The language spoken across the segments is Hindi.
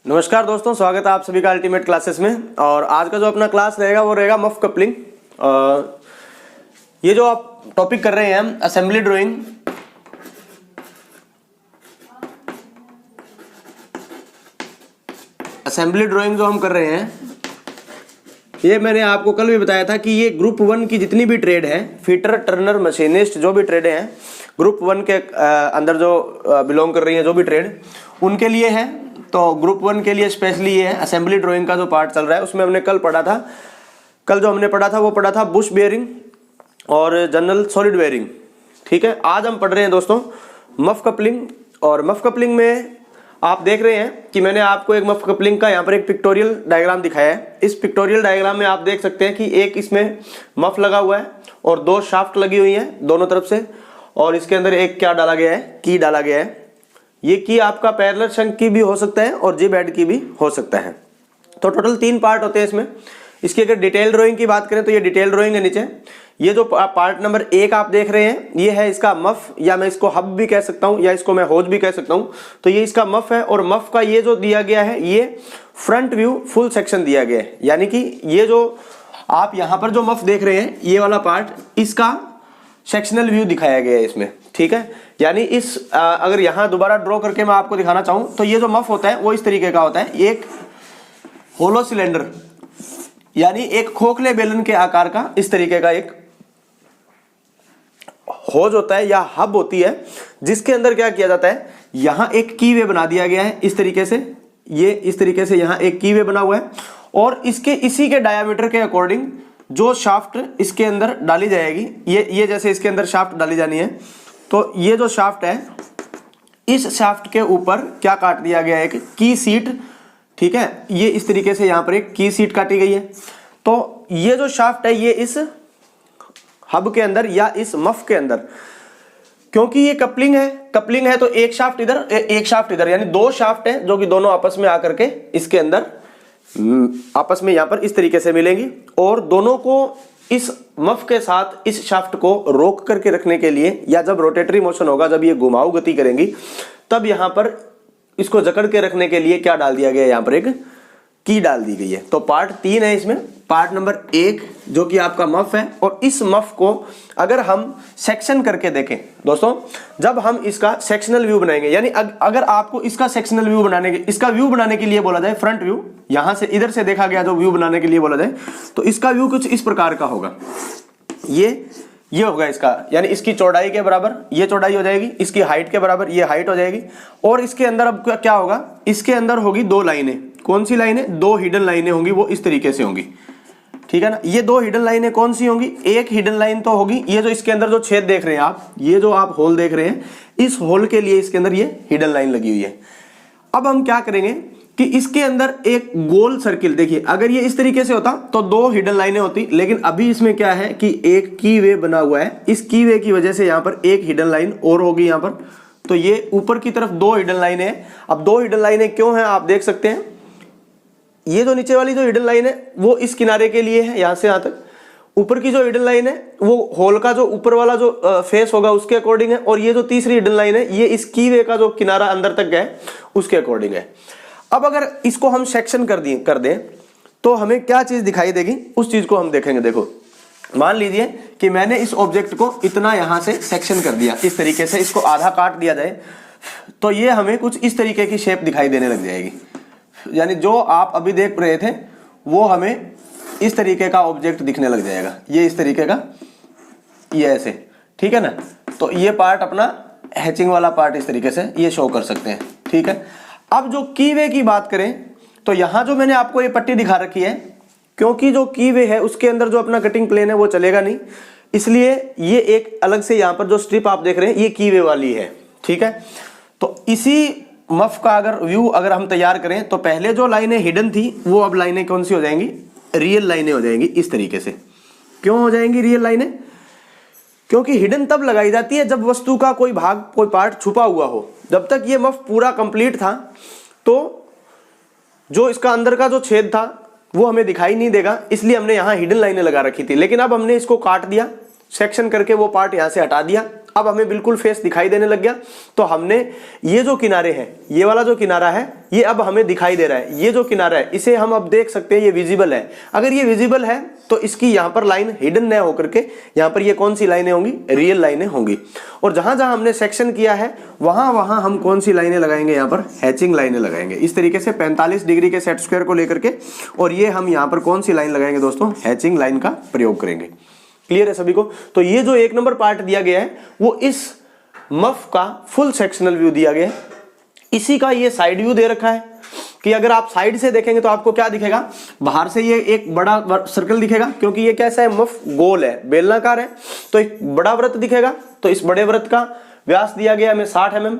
नमस्कार दोस्तों, स्वागत है आप सभी का अल्टीमेट क्लासेस में। और आज का जो अपना क्लास रहेगा वो रहेगा मफ कपलिंग। ये जो आप टॉपिक कर रहे हैं हम असेंबली ड्राइंग, जो हम कर रहे हैं, ये मैंने आपको कल भी बताया था कि ये ग्रुप 1 की जितनी भी ट्रेड है, फिटर, टर्नर, मशीनिस्ट, जो भी ट्रेड हैं ग्रुप 1 के अंदर जो बिलोंग कर रही है जो भी ट्रेड, उनके लिए है। तो ग्रुप 1 के लिए स्पेशली ये है असेंबली ड्राइंग का जो पार्ट चल रहा है, उसमें हमने कल जो हमने पढ़ा था वो पढ़ा था बुश बेयरिंग और जनरल सॉलिड बेयरिंग। ठीक है, आज हम पढ़ रहे हैं दोस्तों मफ कपलिंग। और मफ कपलिंग में आप देख रहे हैं कि मैंने आपको एक मफ कपलिंग का यहाँ पर एक पिक्टोरियल डायग्राम दिखाया है। इस पिक्टोरियल डायग्राम में आप देख सकते हैं कि एक इसमें मफ लगा हुआ है और दो शाफ्ट लगी हुई हैं दोनों तरफ से, और इसके अंदर एक क्या डाला गया है, की डाला गया है। ये की आपका पैरेलल शंक की भी हो सकता है और जिब हेड की भी हो सकता है। तो टोटल 3 पार्ट होते हैं इसमें। इसकी अगर डिटेल ड्राइंग की बात करें तो ये डिटेल ड्राइंग है नीचे। ये जो पार्ट नंबर 1 आप देख रहे हैं, ये है इसका मफ, या मैं इसको हब भी कह सकता हूं, या इसको मैं होज भी कह सकता हूं। तो ये इसका मफ है, और मफ का ये जो दिया गया है, ये फ्रंट व्यू फुल सेक्शन दिया गया है। यानी कि ये जो आप यहां पर जो मफ देख रहे हैं, ये वाला पार्ट, इसका सेक्शनल व्यू दिखाया गया है इसमें। ठीक है, यानी इस अगर यहां दोबारा ड्रॉ करके मैं आपको दिखाना चाहूं तो ये जो मफ होता है वो इस तरीके का होता है, एक होलो सिलेंडर, यानी एक खोखले बेलन के आकार का इस तरीके का एक होज होता है या हब होती है, जिसके अंदर क्या किया जाता है, यहां एक की वे बना दिया गया है इस तरीके से। ये इस तरीके से यहां एक की वे बना हुआ है, और इसके इसी के डायामीटर के अकॉर्डिंग जो शाफ्ट इसके अंदर डाली जाएगी, ये जैसे इसके अंदर शाफ्ट डाली जानी है, तो ये जो शाफ्ट है, इस शाफ्ट के ऊपर क्या काट दिया गया है, एक की सीट। ठीक है, ये इस तरीके से यहां पर एक की सीट काटी गई है। तो ये जो शाफ्ट है, ये इस हब के अंदर या इस मफ के अंदर, क्योंकि ये कपलिंग है तो एक शाफ्ट इधर एक शाफ्ट इधर, यानी 2 शाफ्ट है जो कि दोनों आपस में आकर के इसके अंदर आपस में यहां पर इस तरीके से मिलेंगी, और दोनों को इस मफ के साथ इस शाफ्ट को रोक करके रखने के लिए, या जब रोटेटरी मोशन होगा, जब ये घुमाऊ गति करेंगी, तब यहां पर इसको जकड़ के रखने के लिए क्या डाल दिया गया है, यहां पर एक की डाल दी गई है। तो पार्ट 3 है इसमें। पार्ट नंबर 1 जो कि आपका मफ है, और इस मफ को अगर हम सेक्शन करके देखें दोस्तों, जब हम इसका सेक्शनल व्यू बनाएंगे, यानी अगर आपको इसका सेक्शनल व्यू इसका व्यू बनाने के लिए बोला जाए, फ्रंट व्यू, यहां से इधर से देखा गया जो व्यू बनाने के लिए बोला जाए, तो इसका व्यू कुछ इस प्रकार का होगा। ये होगा इसका, यानी इसकी चौड़ाई के बराबर ये चौड़ाई हो जाएगी, इसकी हाइट के बराबर ये हाइट हो जाएगी, और इसके अंदर अब क्या होगा, इसके अंदर होगी 2 लाइनें। कौन सी लाइनें? 2 हिडन लाइनें होंगी, वो इस तरीके से होंगी। ठीक है ना, ये 2 हिडन लाइनें कौन सी होंगी? एक हिडन लाइन तो होगी ये जो इसके अंदर जो छेद देख रहे हैं आप, ये जो आप होल देख रहे हैं, इस होल के लिए इसके अंदर ये हिडन लाइन लगी हुई है। अब हम क्या करेंगे कि इसके अंदर एक गोल सर्किल, देखिए अगर ये इस तरीके से होता तो 2 हिडन लाइनें होती, लेकिन अभी इसमें क्या है कि एक की वे बना हुआ है, इस की वे की वजह से यहाँ पर एक हिडन लाइन और होगी यहाँ पर। तो ये ऊपर की तरफ 2 हिडन लाइनें हैं। अब 2 हिडन लाइनें क्यों हैं आप देख सकते हैं, ये जो नीचे वाली जो हिडन लाइन है वो इस किनारे के लिए है, यहां से यहां तक। ऊपर की जो हिडन लाइन है वो होल का जो ऊपर वाला जो फेस होगा उसके अकॉर्डिंग है, और ये जो तीसरी हिडन लाइन है ये इस की वे का जो किनारा अंदर तक गया है उसके अकॉर्डिंग है। अब अगर इसको हम सेक्शन कर दें तो हमें क्या चीज दिखाई देगी, उस चीज को हम देखेंगे। देखो, मान लीजिए कि मैंने इस ऑब्जेक्ट को इतना यहां से सेक्शन कर दिया, इस तरीके से इसको आधा काट दिया जाए, तो ये हमें कुछ इस तरीके की शेप दिखाई देने लग जाएगी। यानी जो आप अभी देख रहे थे वो हमें इस तरीके का ऑब्जेक्ट दिखने लग जाएगा, ये इस तरीके का, ये ऐसे। ठीक है ना, तो ये पार्ट अपना हैचिंग वाला पार्ट इस तरीके से ये शो कर सकते हैं। ठीक है, अब जो की वे की बात करें तो यहां जो मैंने आपको ये पट्टी दिखा रखी है, क्योंकि जो की वे है उसके अंदर जो अपना कटिंग प्लेन है वो चलेगा नहीं, इसलिए ये एक अलग से यहां पर जो स्ट्रिप आप देख रहे हैं ये की वे वाली है। ठीक है, तो इसी मफ का अगर हम तैयार करें तो पहले जो लाइनें हिडन थी वो अब लाइनें कौन सी हो जाएंगी, रियल लाइनें हो जाएंगी इस तरीके से। क्यों हो जाएंगी रियल लाइनें? क्योंकि हिडन तब लगाई जाती है जब वस्तु का कोई भाग, कोई पार्ट छुपा हुआ हो। जब तक ये मफ पूरा कंप्लीट था तो जो इसका अंदर का जो छेद था वो हमें दिखाई नहीं देगा, इसलिए हमने यहाँ हिडन लाइनें लगा रखी थी। लेकिन अब हमने इसको काट दिया, सेक्शन करके वो पार्ट यहाँ से हटा दिया, अब हमें बिल्कुल फेस दिखाई देने लग गया। तो हमने ये जो किनारे हैं, ये वाला जो किनारा है ये अब हमें दिखाई दे रहा है। ये जो किनारा है इसे हम अब देख सकते हैं, ये विजिबल है। अगर ये विजिबल है तो इसकी यहाँ पर लाइन हिडन न होकर के यहाँ पर ये कौन सी लाइनें होंगी, रियल लाइनें होंगी। और जहां जहां हमने सेक्शन किया है वहां वहां हम कौन सी लाइनें लगाएंगे, यहाँ पर हैचिंग लाइनें लगाएंगे। इस तरीके से 45 डिग्री के सेट स्क्वायर को लेकर के, और ये हम यहाँ पर कौन सी लाइन लगाएंगे दोस्तों, हैचिंग लाइन का प्रयोग करेंगे। क्लियर है सभी को। तो ये जो 1 नंबर पार्ट दिया गया है वो इस मफ का फुल सेक्शनल व्यू दिया गया है। इसी का ये साइड व्यू दे रखा है कि अगर आप साइड से देखेंगे तो आपको क्या दिखेगा, बाहर से ये एक बड़ा सर्कल दिखेगा, क्योंकि ये कैसा है, मफ गोल है, बेलनाकार है, तो एक बड़ा वृत्त दिखेगा। तो इस बड़े वृत्त का व्यास दिया गया हमें 60 mm,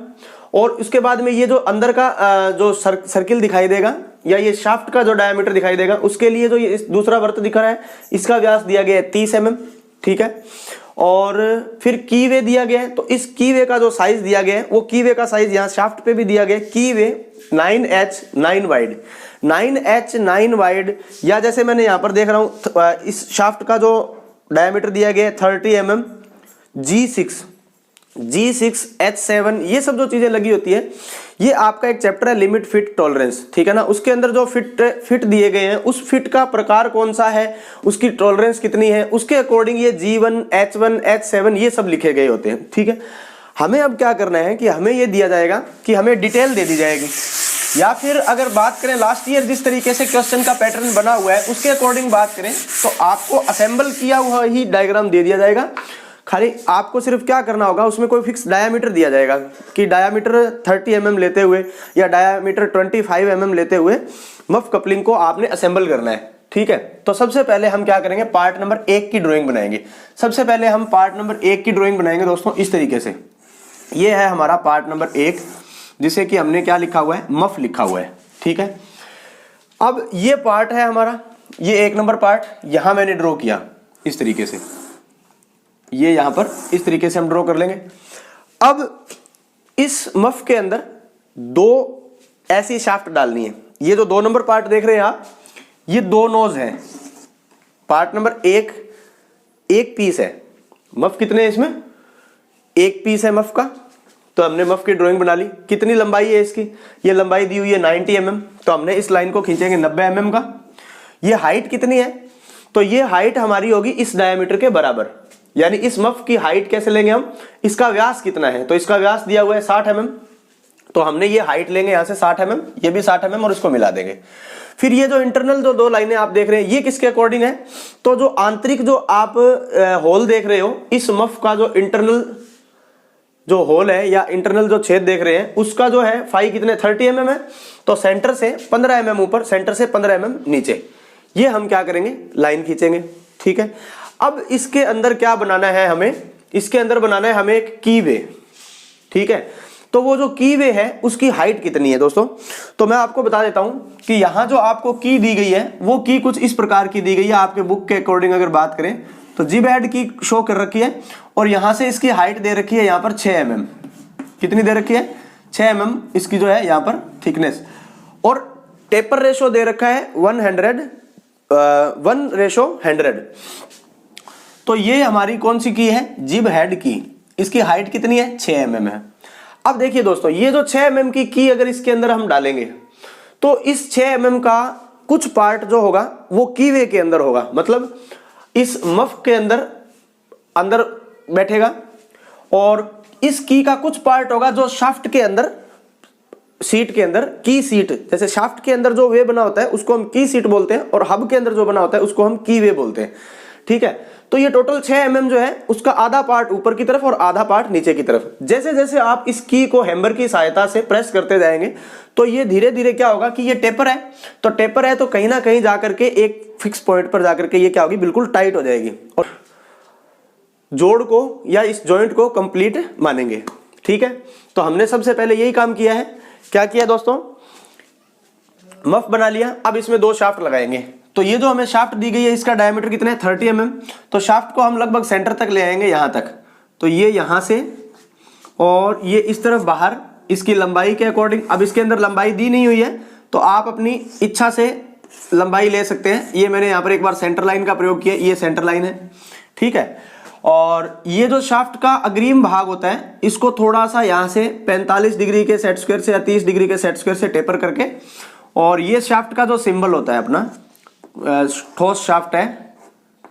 और उसके बाद में ये जो अंदर का जो सर्किल दिखाई देगा या ये शाफ्ट का जो डायमीटर दिखाई देगा, उसके लिए जो ये दूसरा वृत्त दिख रहा है इसका व्यास दिया गया है 30 mm। ठीक है। और फिर कीवे दिया गया है, तो इस कीवे का जो साइज दिया गया है वो कीवे का साइज यहाँ शाफ्ट पे भी दिया गया है, कीवे 9H9 वाइड, 9H9 वाइड, या जैसे मैंने यहाँ पर देख रहा हूँ इस शाफ्ट का जो डायमीटर दिया गया है 30 mm, G6H7, ये सब जो चीजें लगी होती है, ये आपका एक चैप्टर है लिमिट फिट टॉलरेंस। ठीक है ना। उसके अंदर जो फिट दिए गए हैं उस फिट का प्रकार कौन सा है, उसकी टॉलरेंस कितनी है, उसके अकॉर्डिंग ये G1, H1, H7 ये सब लिखे गए होते हैं। ठीक है। हमें अब क्या करना है कि हमें ये दिया जाएगा कि हमें डिटेल दे दी जाएगी, या फिर अगर बात करें लास्ट ईयर जिस तरीके से क्वेश्चन का पैटर्न बना हुआ है उसके अकॉर्डिंग बात करें तो आपको असेंबल किया हुआ ही डायग्राम दे दिया जाएगा। खाली आपको सिर्फ क्या करना होगा, उसमें कोई फिक्स डायामीटर दिया जाएगा कि डायामीटर 30 mm लेते हुए या डायामीटर 25 mm लेते हुए मफ कपलिंग को आपने असेंबल करना है। ठीक है। तो सबसे पहले हम क्या करेंगे, पार्ट नंबर 1 की ड्राइंग बनाएंगे। सबसे पहले हम पार्ट नंबर 1 की ड्राइंग बनाएंगे दोस्तों इस तरीके से। ये है हमारा पार्ट नंबर 1, जिसे कि हमने क्या लिखा हुआ है, मफ लिखा हुआ है। ठीक है। अब ये पार्ट है हमारा, ये 1 नंबर पार्ट यहां मैंने ड्रॉ किया इस तरीके से, ये यहां पर इस तरीके से हम ड्रॉ कर लेंगे। अब इस मफ के अंदर 2 ऐसी शाफ्ट डालनी है। ये जो 2 नंबर पार्ट देख रहे हैं आप, ये 2 नोज हैं। पार्ट नंबर 1 एक पीस है, मफ कितने हैं इसमें, 1 पीस है मफ का। तो हमने मफ की ड्राइंग बना ली। कितनी लंबाई है इसकी, ये लंबाई दी हुई है 90 mm, तो हमने इस लाइन को खींचेंगे 90 mm का। ये हाइट कितनी है, तो ये हाइट हमारी होगी इस डायमीटर के बराबर, यानी इस मफ की हाइट कैसे लेंगे हम, इसका व्यास कितना है, तो इसका व्यास दिया हुआ है 60 mm, तो हमने ये हाइट लेंगे यहां से 60 mm, ये भी 60 mm और इसको मिला देंगे। फिर ये जो इंटरनल जो 2 लाइनें आप देख रहे हैं ये किसके अकॉर्डिंग है, तो जो आंतरिक जो आप होल देख रहे हो, इस मफ का जो इंटरनल जो होल है या इंटरनल जो छेद देख रहे हैं उसका जो है फाई कितने 30 mm है, तो सेंटर से 15 mm ऊपर, सेंटर से 15 mm नीचे, ये हम क्या करेंगे, लाइन खींचेंगे। ठीक है। अब इसके अंदर क्या बनाना है हमें, इसके अंदर बनाना है हमें एक कीवे। ठीक है। तो वो जो कीवे है उसकी हाइट कितनी है दोस्तों, तो मैं आपको बता देता हूं कि यहां जो आपको की दी गई है वो की कुछ इस प्रकार की दी गई है। आपके बुक के अकॉर्डिंग अगर बात करें तो जिब हेड की शो कर रखी है, और यहां से इसकी हाइट दे रखी है यहां पर 6 mm। कितनी दे रखी है, 6 mm इसकी जो है यहां पर थिकनेस, और टेपर रेशो दे रखा है 1:100। तो ये हमारी कौन सी की है, जिब हेड की, इसकी हाइट कितनी है 6 mm है। अब देखिए दोस्तों, ये जो 6 mm की अगर इसके अंदर हम डालेंगे तो इस 6 mm का कुछ पार्ट जो होगा वो कीवे के अंदर होगा, मतलब इस मफ के अंदर बैठेगा, और इस की का कुछ पार्ट होगा जो शाफ्ट के अंदर, सीट के अंदर, की सीट, जैसे शाफ्ट के अंदर जो वे बना होता है उसको हम की सीट बोलते हैं, और हब के अंदर जो बना होता है उसको हम की वे बोलते हैं। ठीक है। तो ये टोटल 6 mm जो है उसका आधा पार्ट ऊपर की तरफ और आधा पार्ट नीचे की तरफ। जैसे जैसे आप इस की को हैमर की सहायता से प्रेस करते जाएंगे तो ये धीरे धीरे क्या होगा कि ये टेपर है, तो टेपर है तो कहीं ना कहीं जाकर के एक फिक्स पॉइंट पर जाकर के ये क्या होगी, बिल्कुल टाइट हो जाएगी, और जोड़ को या इस जॉइंट को कंप्लीट मानेंगे। ठीक है। तो हमने सबसे पहले यही काम किया है। क्या किया दोस्तों, मफ बना लिया। अब इसमें 2 शाफ्ट लगाएंगे। तो ये जो हमें शाफ्ट दी गई है इसका डायमीटर कितना है 30 mm, तो शाफ्ट को हम लगभग सेंटर तक ले आएंगे यहां तक, तो ये यहां से और ये इस तरफ बाहर, इसकी लंबाई के अकॉर्डिंग। अब इसके अंदर लंबाई दी नहीं हुई है तो आप अपनी इच्छा से लंबाई ले सकते हैं। ये मैंने यहाँ पर एक बार सेंटर लाइन का प्रयोग किया, ये सेंटर लाइन है। ठीक है। और ये जो शाफ्ट का अग्रिम भाग होता है इसको थोड़ा सा यहाँ से 45 डिग्री के सेट स्क्वायर से या 30 डिग्री के सेट स्क्वायर से टेपर करके, और ये शाफ्ट का जो सिंबल होता है अपना ठोस शाफ्ट है,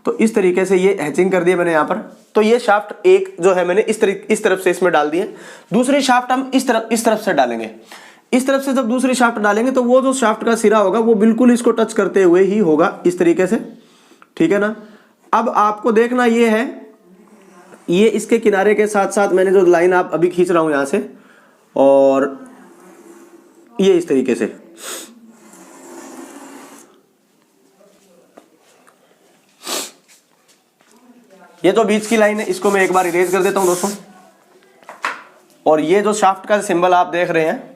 तो इस तरीके से ये हैचिंग कर दिया मैंने यहाँ पर। तो ये शाफ्ट एक जो है मैंने इस तरफ से इसमें डाल दिए। दूसरी शाफ्ट हम इस तरफ से डालेंगे। इस तरफ से जब दूसरी शाफ्ट डालेंगे तो वो जो शाफ्ट का सिरा होगा वो बिल्कुल इसको टच करते हुए ही होगा, इस तरीके से, ठीक है ना। अब आपको देखना ये है, ये इसके किनारे के साथ साथ मैंने जो लाइन आप अभी खींच रहा हूं यहां से, और ये इस तरीके से, ये जो बीच की लाइन है इसको मैं एक बार इरेज कर देता हूं दोस्तों। और ये जो शाफ्ट का सिंबल आप देख रहे हैं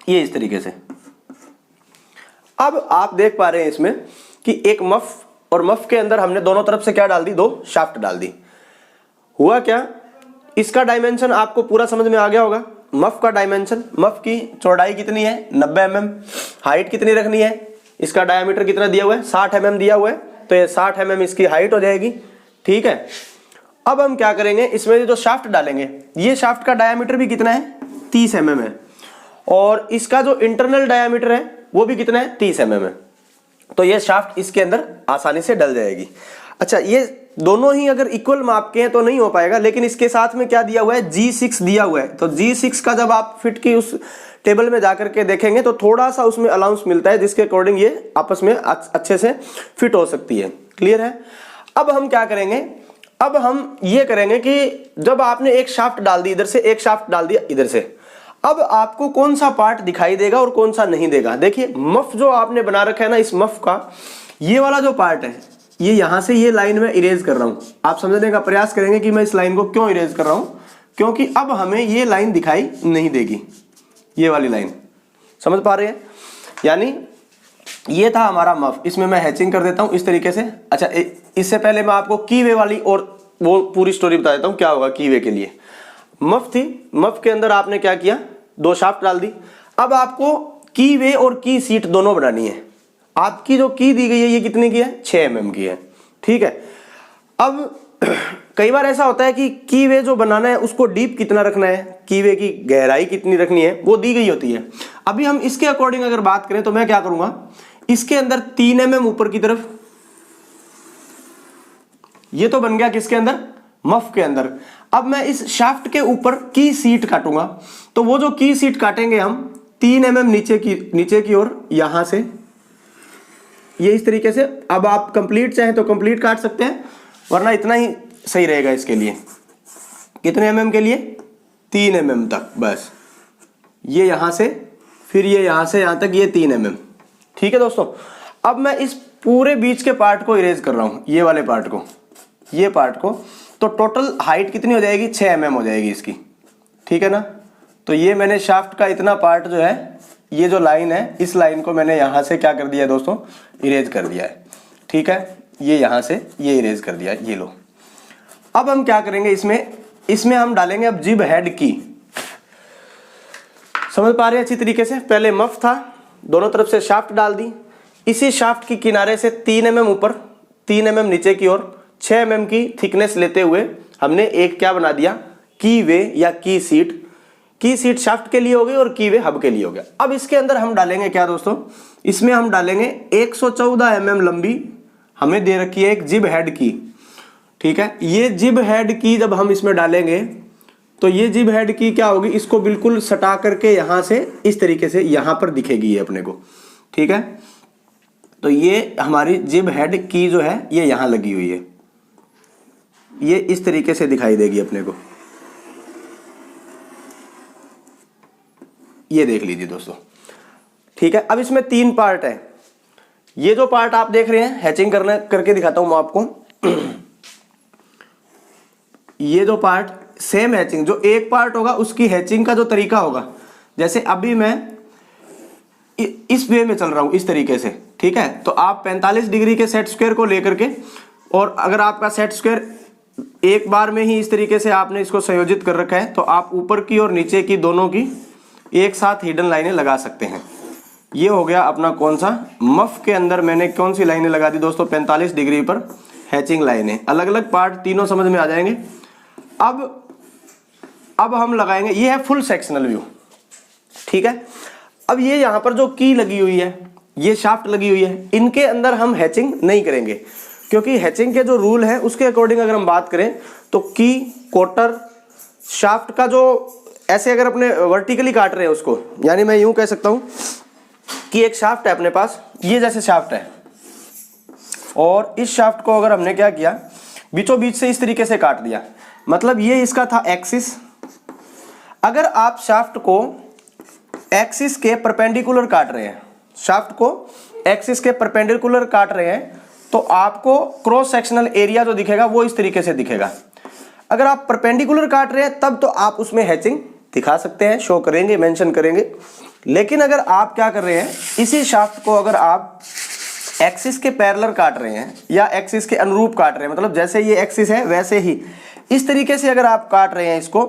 ये इस तरीके से। अब आप देख पा रहे हैं इसमें कि एक मफ, और मफ के अंदर हमने दोनों तरफ से क्या डाल दी, 2 शाफ्ट डाल दी। हुआ क्या, इसका डायमेंशन आपको पूरा समझ में आ गया होगा। मफ का डायमेंशन, मफ की चौड़ाई कितनी है 90 mm, हाइट कितनी रखनी है, इसका डायमीटर कितना दिया हुआ है 60 mm दिया हुआ है, तो ये 60 mm इसकी हाइट हो जाएगी, ठीक है। अब हम क्या करेंगे, इसमें जो शाफ्ट डालेंगे, ये शाफ्ट का डायमीटर भी कितना है 30 mm है, और इसका जो इंटरनल डायमीटर है वो भी कितना है 30 mm है। तो ये शाफ्ट इसके अंदर आसानी से डल जाएगी। अच्छा, ये दोनों ही अगर इक्वल माप के हैं तो नहीं हो पाएगा, लेकिन इसके साथ में क्या दिया हुआ है, G6 दिया हुआ है। तो G6 का जब आप फिट की उस टेबल में जाकर के देखेंगे तो थोड़ा सा उसमें अलाउंस मिलता है, जिसके अकॉर्डिंग ये आपस में अच्छे से फिट हो सकती है। क्लियर है। अब हम क्या करेंगे, अब हम ये करेंगे कि जब आपने एक शाफ्ट डाल दी इधर से, एक शाफ्ट डाल दिया इधर से, अब आपको कौन सा पार्ट दिखाई देगा और कौन सा नहीं देगा। देखिए, मफ जो आपने बना रखा है ना, इस मफ का ये वाला जो पार्ट है, ये यहां से ये लाइन में इरेज कर रहा हूं। आप समझने का प्रयास करेंगे कि मैं इस लाइन को क्यों इरेज कर रहा हूं, क्योंकि अब हमें ये लाइन दिखाई नहीं देगी, ये वाली लाइन, समझ पा रहे हैं। यानी ये था हमारा मफ, इसमें मैं हैचिंग कर देता हूं इस तरीके से। अच्छा, इससे पहले मैं आपको कीवे वाली और वो पूरी स्टोरी बता देता हूं क्या होगा कीवे के लिए। मफ थी, मफ के अंदर आपने क्या किया, 2 शाफ्ट डाल दी। अब आपको की वे और की सीट दोनों बनानी है। आपकी जो की दी गई है ये कितने की है, 6 mm की है, ठीक है। अब कई बार ऐसा होता है कि की वे जो बनाना है उसको डीप कितना रखना है, की वे की गहराई कितनी रखनी है, वो दी गई होती है। अभी हम इसके अकॉर्डिंग अगर बात करें तो मैं क्या करूंगा, इसके अंदर 3 mm ऊपर की तरफ, ये तो बन गया किसके अंदर, मफ के अंदर। अब मैं इस शाफ्ट के ऊपर की सीट काटूंगा, तो वो जो की सीट काटेंगे हम 3 mm नीचे की ओर, यहां से ये इस तरीके से। अब आप कंप्लीट चाहें तो कंप्लीट काट सकते हैं, वरना इतना ही सही रहेगा इसके लिए। कितने mm के लिए, 3 mm तक, बस ये यहां से, फिर ये यहां से यहां तक, ये 3 mm, ठीक है दोस्तों। अब मैं इस पूरे बीच के पार्ट को इरेज कर रहा हूं, ये वाले पार्ट को, ये पार्ट को। तो टोटल हाइट कितनी हो जाएगी, 6 mm हो जाएगी इसकी, ठीक है ना। तो ये मैंने शाफ्ट का इतना पार्ट जो है, ये जो लाइन है, इस लाइन को मैंने यहां से क्या कर दिया है दोस्तों, इरेज कर दिया है, ठीक है। ये यहां से ये इरेज कर दिया है, ये लो। अब हम क्या करेंगे, इसमें हम डालेंगे अब जिब हेड की। समझ पा रहे हैं अच्छी तरीके से। पहले मफ था, दोनों तरफ से शाफ्ट डाल दी, इसी शाफ्ट की किनारे से 3 mm ऊपर, 3 mm नीचे की ओर, 6 mm की थिकनेस लेते हुए हमने एक क्या बना दिया, की वे या की सीट। की सीट शाफ्ट के लिए हो गई और की वे हब के लिए हो गया। अब इसके अंदर हम डालेंगे क्या दोस्तों, इसमें हम डालेंगे 114 mm लंबी हमें दे रखी है एक जिब हेड की, ठीक है। ये जिब हेड की जब हम इसमें डालेंगे तो ये जिब हेड की क्या होगी, इसको बिल्कुल सटा करके यहां से इस तरीके से यहां पर दिखेगी ये अपने को, ठीक है। तो ये हमारी जिब हेड की जो है ये यहां लगी हुई है, ये इस तरीके से दिखाई देगी अपने को, ये देख लीजिए दोस्तों, ठीक है। अब इसमें 3 पार्ट है। ये जो पार्ट आप देख रहे हैं, हैचिंग करके दिखाता हूं मैं आपको। ये जो पार्ट सेम हैचिंग, जो एक पार्ट होगा उसकी हैचिंग का जो तरीका होगा, जैसे अभी मैं इस वे में चल रहा हूं इस तरीके से, ठीक है। तो आप 45 डिग्री के सेट स्क्वायर को लेकर के, और अगर आपका सेट स्क्वायर एक बार में ही इस तरीके से आपने इसको संयोजित कर रखा है, तो आप ऊपर की और नीचे की दोनों की एक साथ हिडन लाइनें लगा सकते हैं। ये हो गया अपना कौन सा, मफ के अंदर मैंने कौन सी लाइनें लगा दी दोस्तों, 45 डिग्री पर हैचिंग लाइनें, अलग अलग पार्ट तीनों समझ में आ जाएंगे। अब हम लगाएंगे, ये है फुल सेक्शनल व्यू, ठीक है। अब ये यहाँ पर जो की लगी हुई है, ये शाफ्ट लगी हुई है, इनके अंदर हम हैचिंग नहीं करेंगे, क्योंकि हैचिंग के जो रूल है उसके अकॉर्डिंग अगर हम बात करें तो की, कोटर, शाफ्ट का जो ऐसे अगर अपने वर्टिकली काट रहे हैं उसको, यानी मैं यूं कह सकता हूं कि एक शाफ्ट है अपने पास, ये जैसे शाफ्ट है, और इस शाफ्ट को अगर हमने क्या किया, बीचों बीच से इस तरीके से काट दिया, मतलब ये इसका था एक्सिस। अगर आप शाफ्ट को एक्सिस के परपेंडिकुलर काट रहे हैं, शाफ्ट को एक्सिस के परपेंडिकुलर काट रहे हैं, तो आपको क्रॉस सेक्शनल एरिया जो दिखेगा वो इस तरीके से दिखेगा। अगर आप परपेंडिकुलर काट रहे हैं तब तो आप उसमें हैचिंग दिखा सकते हैं, शो करेंगे, मेंशन करेंगे। लेकिन अगर आप क्या कर रहे हैं, इसी शाफ्ट को अगर आप एक्सिस के पैरेलल काट रहे हैं या एक्सिस के अनुरूप काट रहे हैं, मतलब जैसे ये एक्सिस है वैसे ही इस तरीके से अगर आप काट रहे हैं इसको,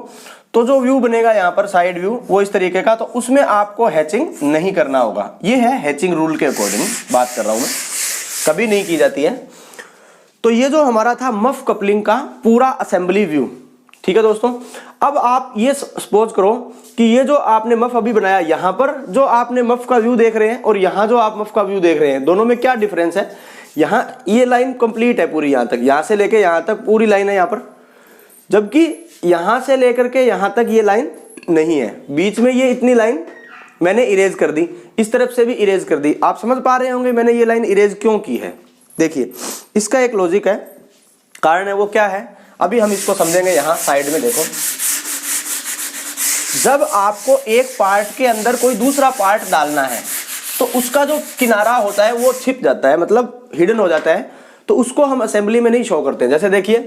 तो जो व्यू बनेगा यहाँ पर साइड व्यू वो इस तरीके का, तो उसमें आपको हैचिंग नहीं करना होगा। ये है हैचिंग रूल के अकॉर्डिंग बात कर रहा हूं मैं, कभी नहीं की जाती है। तो ये जो हमारा था मफ कपलिंग का पूरा असेंबली व्यू, ठीक है दोस्तों। अब आप ये सपोज करो कि ये जो आपने मफ अभी बनाया, यहां पर जो आपने मफ का व्यू देख रहे हैं और यहां जो आप मफ का व्यू देख रहे हैं, दोनों में क्या डिफरेंस है। यहां ये लाइन कंप्लीट है पूरी, यहां तक, यहां से लेके यहां तक पूरी लाइन है यहां पर, जबकि यहां से लेकर के यहां तक ये लाइन नहीं है, बीच में ये इतनी लाइन मैंने इरेज कर दी, इस तरफ से भी इरेज कर दी। आप समझ पा रहे होंगे मैंने ये लाइन इरेज क्यों की है। देखिए इसका एक लॉजिक है, कारण है, वो क्या है अभी हम इसको समझेंगे। यहां साइड में देखो, जब आपको एक पार्ट के अंदर कोई दूसरा पार्ट डालना है तो उसका जो किनारा होता है वो छिप जाता है, मतलब हिडन हो जाता है, तो उसको हम असेंबली में नहीं शो करते। जैसे देखिए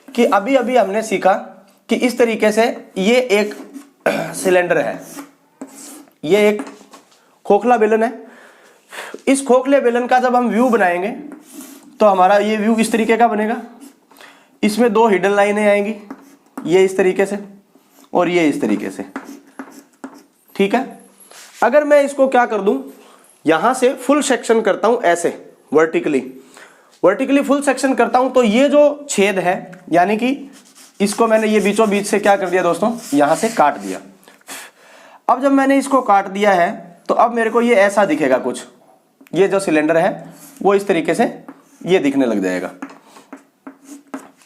कि अभी अभी हमने सीखा कि इस तरीके से ये एक सिलेंडर है, ये एक खोखला बेलन है। इस खोखले बेलन का जब हम व्यू बनाएंगे तो हमारा ये व्यू इस तरीके का बनेगा। इसमें दो हिडन लाइनें आएंगी, ये इस तरीके से और ये इस तरीके से, ठीक है। अगर मैं इसको क्या कर दूं, यहां से फुल सेक्शन करता हूं ऐसे वर्टिकली फुल सेक्शन करता हूं, तो ये जो छेद है, यानी कि इसको मैंने ये बीचों बीच से क्या कर दिया दोस्तों, यहां से काट दिया। अब जब मैंने इसको काट दिया है तो अब मेरे को ये ऐसा दिखेगा कुछ, ये जो सिलेंडर है वो इस तरीके से ये दिखने लग जाएगा,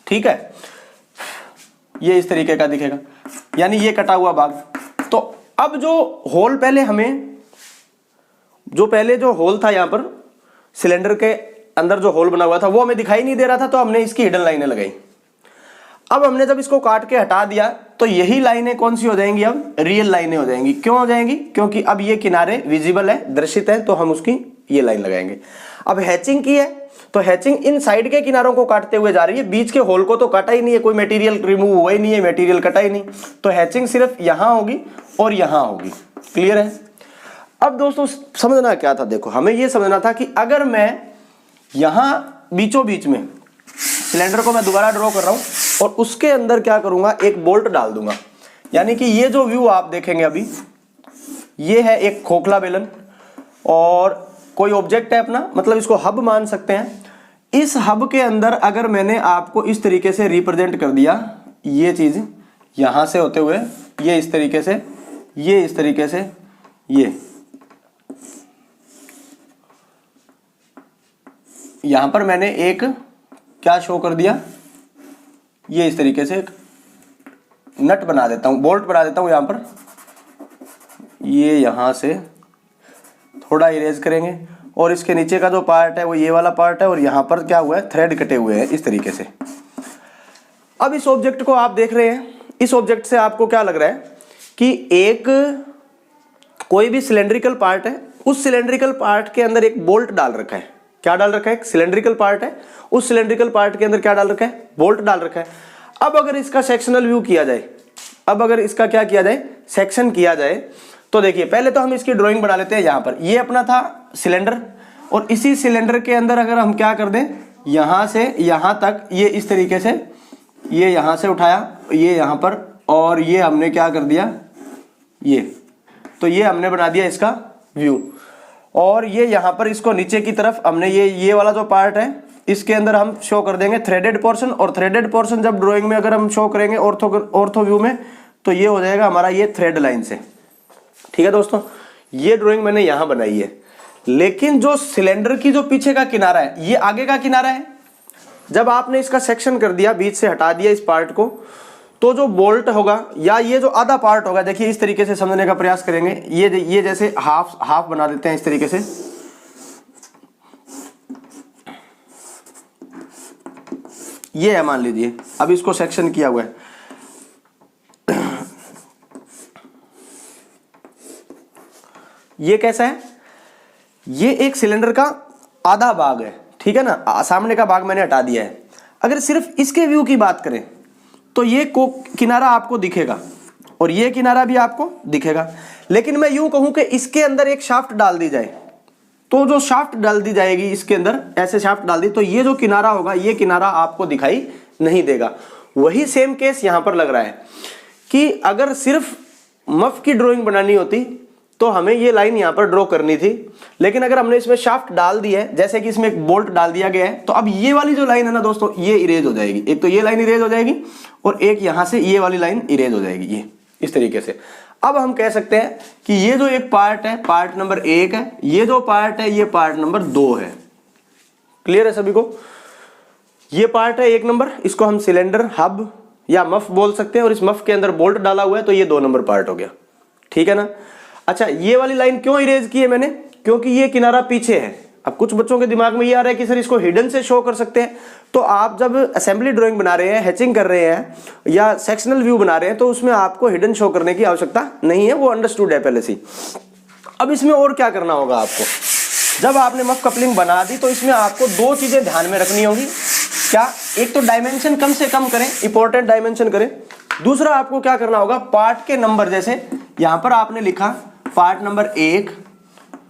ठीक है। ये इस तरीके का दिखेगा, यानी ये कटा हुआ भाग। तो अब जो होल पहले जो होल था यहां पर सिलेंडर के अंदर जो होल बना हुआ था वो हमें दिखाई नहीं दे रहा था, तो हमने इसकी हिडन लाइनें लगाई। अब हमने जब इसको काट के हटा दिया तो यही लाइनें कौन सी हो जाएंगी, अब रियल लाइनें हो जाएंगी। क्यों हो जाएंगी, क्योंकि अब ये किनारे विजिबल है, दर्शित है, तो हम उसकी ये लाइन लगाएंगे। अब हैचिंग की है तो हैचिंग इन साइड के किनारों को काटते हुए जा रही है, बीच के होल को तो काटा ही नहीं है, कोई मटेरियल रिमूव हुआ ही नहीं है, मटेरियल कटा ही नहीं, तो हैचिंग सिर्फ यहां होगी और यहां होगी। क्लियर है। अब दोस्तों समझना क्या था, देखो हमें यह समझना था कि अगर मैं यहां बीचों बीच में सिलेंडर को मैं दोबारा ड्रॉ कर रहा हूं और उसके अंदर क्या करूंगा, एक बोल्ट डाल दूंगा, यानी कि ये जो व्यू आप देखेंगे अभी, ये है एक खोखला बेलन और कोई ऑब्जेक्ट है अपना, मतलब इसको हब मान सकते हैं। इस हब के अंदर अगर मैंने आपको इस तरीके से रिप्रेजेंट कर दिया, ये चीज यहां से होते हुए ये इस तरीके से, ये इस तरीके से, ये यहां पर मैंने एक क्या शो कर दिया, ये इस तरीके से एक नट बना देता हूं, बोल्ट बना देता हूं यहां पर। ये यहां से थोड़ा इरेज करेंगे और इसके नीचे का जो पार्ट है वो ये वाला पार्ट है और यहां पर क्या हुआ है, थ्रेड कटे हुए हैं इस तरीके से। अब इस ऑब्जेक्ट को आप देख रहे हैं, इस ऑब्जेक्ट से आपको क्या लग रहा है कि एक कोई भी सिलेंड्रिकल पार्ट है, उस सिलेंड्रिकल पार्ट के अंदर एक बोल्ट डाल रखा है। क्या डाल रखा है, एक सिलेंड्रिकल पार्ट है, उस सिलेंड्रिकल पार्ट के अंदर क्या डाल रखा है, बोल्ट डाल रखा है। अब अगर इसका सेक्शनल व्यू किया जाए, अब अगर इसका क्या किया जाए, सेक्शन किया जाए, तो देखिए पहले तो हम इसकी ड्राइंग बना लेते हैं। यहां पर ये अपना था सिलेंडर और इसी सिलेंडर के अंदर अगर हम क्या कर दें, यहां से यहां तक ये इस तरीके से, ये यहां से उठाया, ये यहां पर, और ये हमने क्या कर दिया, ये, तो ये हमने बना दिया इसका व्यू। और ये यहां पर इसको नीचे की तरफ हमने ये वाला जो पार्ट है इसके अंदर हम शो कर देंगे थ्रेडेड पोर्शन, और थ्रेडेड पोर्शन जब ड्राइंग में अगर हम शो करेंगे ऑर्थो व्यू में, तो ये हो जाएगा हमारा ये थ्रेड लाइन से। ठीक है दोस्तों, ये ड्राइंग मैंने यहां बनाई है, लेकिन जो सिलेंडर की जो पीछे का किनारा है ये आगे का किनारा है। जब आपने इसका सेक्शन कर दिया, बीच से हटा दिया इस पार्ट को, तो जो बोल्ट होगा या ये जो आधा पार्ट होगा, देखिए इस तरीके से समझने का प्रयास करेंगे। ये जैसे हाफ बना देते हैं इस तरीके से, ये है मान लीजिए, अब इसको सेक्शन किया हुआ है। ये कैसा है, ये एक सिलेंडर का आधा भाग है, ठीक है ना, सामने का भाग मैंने हटा दिया है। अगर सिर्फ इसके व्यू की बात करें तो ये किनारा आपको दिखेगा और ये किनारा भी आपको दिखेगा, लेकिन मैं यूं कहूं कि इसके अंदर एक शाफ्ट डाल दी जाए, तो जो शाफ्ट डाल दी जाएगी इसके अंदर, ऐसे शाफ्ट डाल दी, तो ये जो किनारा होगा ये किनारा आपको दिखाई नहीं देगा। वही सेम केस यहां पर लग रहा है कि अगर सिर्फ मफ की ड्राइंग बनानी होती तो हमें ये लाइन यहां पर ड्रॉ करनी थी, लेकिन अगर हमने इसमें शाफ्ट डाल दी है, जैसे कि इसमें एक बोल्ट डाल दिया गया है, तो अब ये वाली जो लाइन है ना दोस्तों, ये इरेज हो जाएगी। एक तो ये लाइन इरेज हो जाएगी और एक यहां से ये वाली लाइन इरेज हो जाएगी, ये इस तरीके से। अब हम कह सकते हैं कि ये जो एक पार्ट है, पार्ट नंबर 1 है, ये जो पार्ट है ये पार्ट नंबर 2 है। क्लियर है सभी को? ये पार्ट है 1 नंबर, इसको हम सिलेंडर, हब या मफ बोल सकते हैं, और इस मफ के अंदर बोल्ट डाला हुआ है, तो ये 2 नंबर पार्ट हो गया। ठीक है ना? अच्छा, ये वाली लाइन क्यों इरेज की है मैंने? क्योंकि ये किनारा पीछे है। अब कुछ बच्चों के दिमाग में ये आ रहा है कि सर इसको हिडन से शो कर सकते हैं, तो आप जब असेंबली ड्राइंग बना रहे हैं, हैचिंग कर रहे हैं या सेक्शनल व्यू बना रहे हैं, तो उसमें आपको हिडन शो करने की आवश्यकता नहीं है, वो अंडरस्टूड है पहले से। अब इसमें और क्या करना होगा आपको? जब आपने मफ कपलिंग बना दी तो इसमें आपको 2 चीजें ध्यान में रखनी होगी। क्या? एक तो डायमेंशन कम से कम करें, इंपॉर्टेंट डायमेंशन करें। दूसरा आपको क्या करना होगा, पार्ट के नंबर, जैसे यहां पर आपने लिखा पार्ट नंबर 1,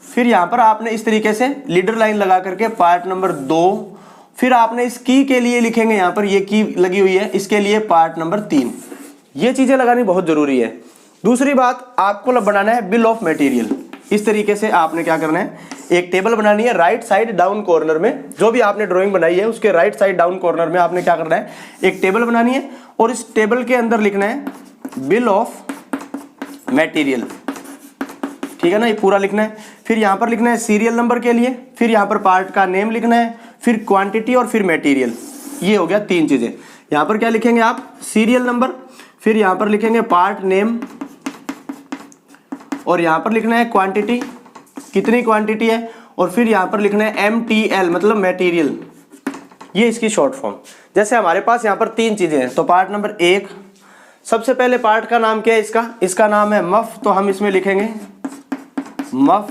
फिर यहां पर आपने इस तरीके से लीडर लाइन लगा करके पार्ट नंबर 2, फिर आपने इस की के लिए लिखेंगे, यहां पर ये की लगी हुई है, इसके लिए पार्ट नंबर 3। ये चीजें लगानी बहुत जरूरी है। दूसरी बात, आपको बनाना है बिल ऑफ मटेरियल। इस तरीके से आपने क्या करना है, एक टेबल बनानी है राइट साइड डाउन कॉर्नर में, जो भी आपने ड्राइंग बनाई है उसके राइट साइड डाउन कॉर्नर में आपने क्या करना है, एक टेबल बनानी है, और इस टेबल के अंदर लिखना है बिल ऑफ मटेरियल। ठीक है ना, ये पूरा लिखना है। फिर यहां पर लिखना है सीरियल नंबर के लिए, फिर यहां पर पार्ट का नेम लिखना है, फिर क्वांटिटी और फिर मटेरियल। ये हो गया 3 चीजें। यहां पर क्या लिखेंगे आप, सीरियल नंबर, फिर यहां पर लिखेंगे पार्ट नेम, और यहां पर लिखना है क्वांटिटी, कितनी क्वांटिटी है, और फिर यहां पर लिखना है MTL मतलब मटेरियल, ये इसकी शॉर्ट फॉर्म। जैसे हमारे पास यहां पर 3 चीजें हैं, तो पार्ट नंबर 1, सबसे पहले पार्ट का नाम क्या है, इसका नाम है मफ, तो हम इसमें लिखेंगे मफ।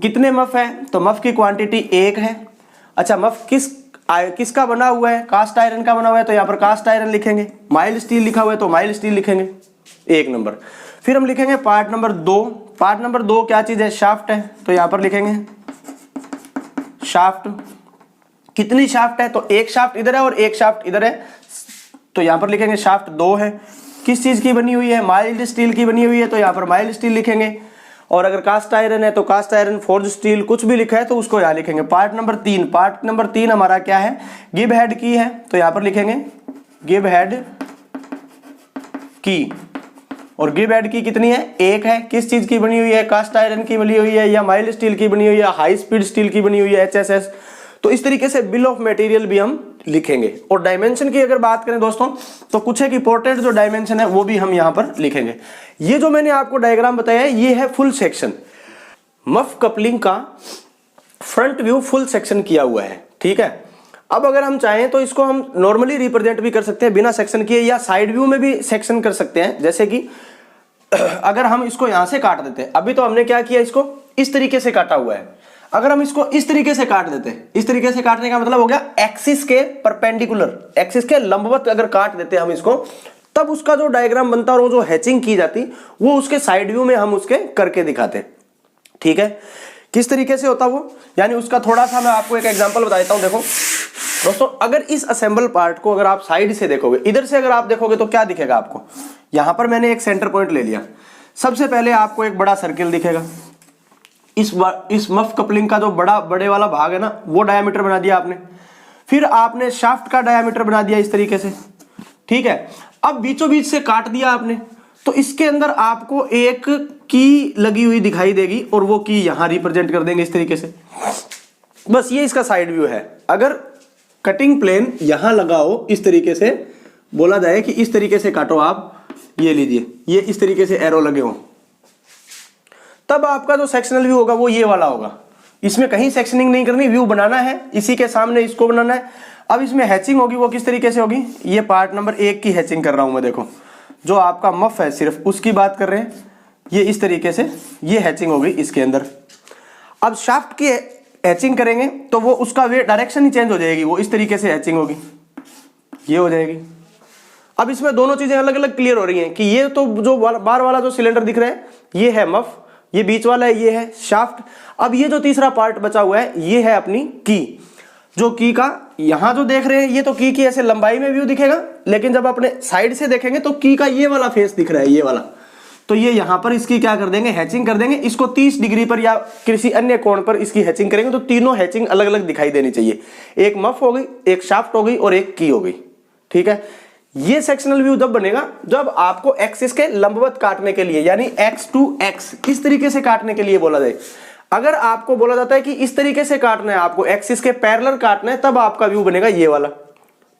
कितने मफ है, तो मफ की क्वांटिटी 1 है। अच्छा, मफ किसका बना हुआ है, कास्ट आयरन का बना हुआ है, तो यहाँ पर कास्ट आयरन लिखेंगे। माइल्ड स्टील लिखा हुआ है तो माइल्ड स्टील लिखेंगे, 1 नंबर। फिर हम लिखेंगे पार्ट नंबर 2। पार्ट नंबर 2 क्या चीज है, शाफ्ट है, तो यहाँ पर लिखेंगे शाफ्ट। कितनी शाफ्ट है, तो 1 शाफ्ट इधर है और 1 शाफ्ट इधर है, तो यहाँ पर लिखेंगे शाफ्ट 2 है। किस चीज की बनी हुई है, माइल्ड स्टील की बनी हुई है, तो यहाँ पर माइल्ड स्टील लिखेंगे। और अगर कास्ट आयरन है तो कास्ट आयरन, फोर्ज स्टील, कुछ भी लिखा है तो उसको यहाँ लिखेंगे। पार्ट नंबर 3, पार्ट नंबर 3 हमारा क्या है, गिब हेड की है, तो यहाँ पर लिखेंगे गिब हेड की। और गिब हेड की कितनी है, 1 है। किस चीज की बनी हुई है, कास्ट आयरन की बनी हुई है, या माइल्ड स्टील की बनी हुई है, हाई स्पीड स्टील की बनी हुई है, HSS। तो इस तरीके से बिल ऑफ मटेरियल भी हम लिखेंगे। और डायमेंशन की अगर बात करें दोस्तों, तो कुछ एक इंपॉर्टेंट जो डायमेंशन है वो भी हम यहां पर लिखेंगे। ये जो मैंने आपको डायग्राम बताया है, ये है फुल सेक्शन। मफ कपलिंग का फ्रंट व्यू फुल सेक्शन किया हुआ है, ठीक है। अब अगर हम चाहें तो इसको हम नॉर्मली रिप्रेजेंट भी कर सकते हैं बिना सेक्शन किए, या साइड व्यू में भी सेक्शन कर सकते हैं। जैसे कि अगर हम इसको यहां से काट देते हैं, अभी तो हमने क्या किया, इसको इस तरीके से काटा हुआ है। अगर हम इसको इस तरीके से काट देते, इस तरीके से काटने का मतलब हो गया एक्सिस के परपेंडिकुलर, एक्सिस के लंबवत अगर काट देते हम इसको, तब उसका जो डायग्राम बनता और वो जो हैचिंग की जाती वो उसके साइड व्यू में हम उसके करके दिखाते। ठीक है, किस तरीके से होता वो, यानी उसका थोड़ा सा मैं आपको एक एग्जांपल बता देता हूं। देखो दोस्तों, अगर इस असेंबल पार्ट को अगर आप साइड से देखोगे, इधर से अगर आप देखोगे तो क्या दिखेगा आपको, यहां पर मैंने एक सेंटर पॉइंट ले लिया। सबसे पहले आपको एक बड़ा सर्किल दिखेगा। इस मफ कपलिंग का जो बड़े वाला भाग है ना, वो डायमीटर बना दिया आपने। फिर आपने शाफ्ट का डायामीटर बना दिया इस तरीके से, ठीक है। अब बीचों बीच से काट दिया आपने, तो इसके अंदर आपको एक की लगी हुई दिखाई देगी और वो की यहां रिप्रेजेंट कर देंगे इस तरीके से। बस ये इसका साइड व्यू है। अगर कटिंग प्लेन यहां लगाओ इस तरीके से, बोला जाए कि इस तरीके से काटो आप, ये लीजिए, ये इस तरीके से एरो लगे हो, तब आपका जो सेक्शनल व्यू होगा वो ये वाला होगा। इसमें कहीं सेक्शनिंग नहीं करनी, व्यू बनाना है, इसी के सामने इसको बनाना है। अब इसमें हैचिंग होगी, वो किस तरीके से होगी, ये पार्ट नंबर 1 की हैचिंग कर रहा हूं मैं, देखो जो आपका मफ है सिर्फ उसकी बात कर रहे हैं, ये इस तरीके से ये हैचिंग होगी इसके अंदर। अब शाफ्ट की हैचिंग करेंगे तो वो उसका वे डायरेक्शन ही चेंज हो जाएगी, वो इस तरीके से हैचिंग होगी, ये हो जाएगी। अब इसमें दोनों चीजें अलग अलग क्लियर हो रही हैं कि ये तो जो बार वाला जो सिलेंडर दिख रहा है ये है मफ, ये बीच वाला है ये है शाफ्ट। अब ये जो तीसरा पार्ट बचा हुआ है ये है अपनी की, जो की का यहां जो देख रहे हैं ये तो की ऐसे लंबाई में व्यू दिखेगा, लेकिन जब अपने साइड से देखेंगे तो की का ये वाला फेस दिख रहा है, ये वाला, तो ये यहां पर इसकी क्या कर देंगे, हैचिंग कर देंगे। इसको 30 डिग्री पर या किसी अन्य कोण पर इसकी हैचिंग करेंगे तो तीनों हैचिंग अलग अलग दिखाई देनी चाहिए, एक मफ हो गई, एक शाफ्ट हो गई और एक की हो गई, ठीक है। ये सेक्शनल व्यू जब बनेगा जब आपको एक्सिस के लंबवत काटने के लिए, यानी x to x इस तरीके से काटने के लिए बोला जाए। अगर आपको बोला जाता है कि इस तरीके से काटना है, आपको एक्सिस के पैरेलल काटना है, तब आपका व्यू बनेगा ये वाला,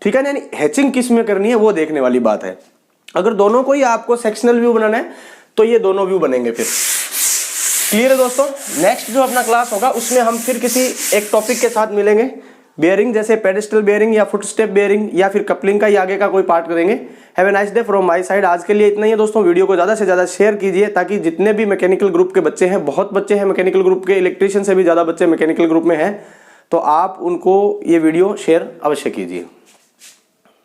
ठीक है। यानी हैचिंग किस में करनी है वो देखने वाली बात है। अगर दोनों को ही आपको सेक्शनल व्यू बनाना है तो ये दोनों व्यू बनेंगे फिर। क्लियर है दोस्तों। नेक्स्ट जो अपना क्लास होगा उसमें हम फिर किसी एक टॉपिक के साथ मिलेंगे, बेयरिंग जैसे पेडिस्टल बेयरिंग या फुटस्टेप बेयरिंग या फिर कपलिंग का ही आगे का कोई पार्ट करेंगे। Have a nice day from my side. आज के लिए इतना ही है दोस्तों। वीडियो को ज़्यादा से ज़्यादा शेयर कीजिए ताकि जितने भी मैकेनिकल ग्रुप के बच्चे हैं, बहुत बच्चे हैं मैकेनिकल ग्रुप के, इलेक्ट्रीशियन से भी ज़्यादा बच्चे मैकेनिकल ग्रुप में हैं, तो आप उनको ये वीडियो शेयर अवश्य कीजिए।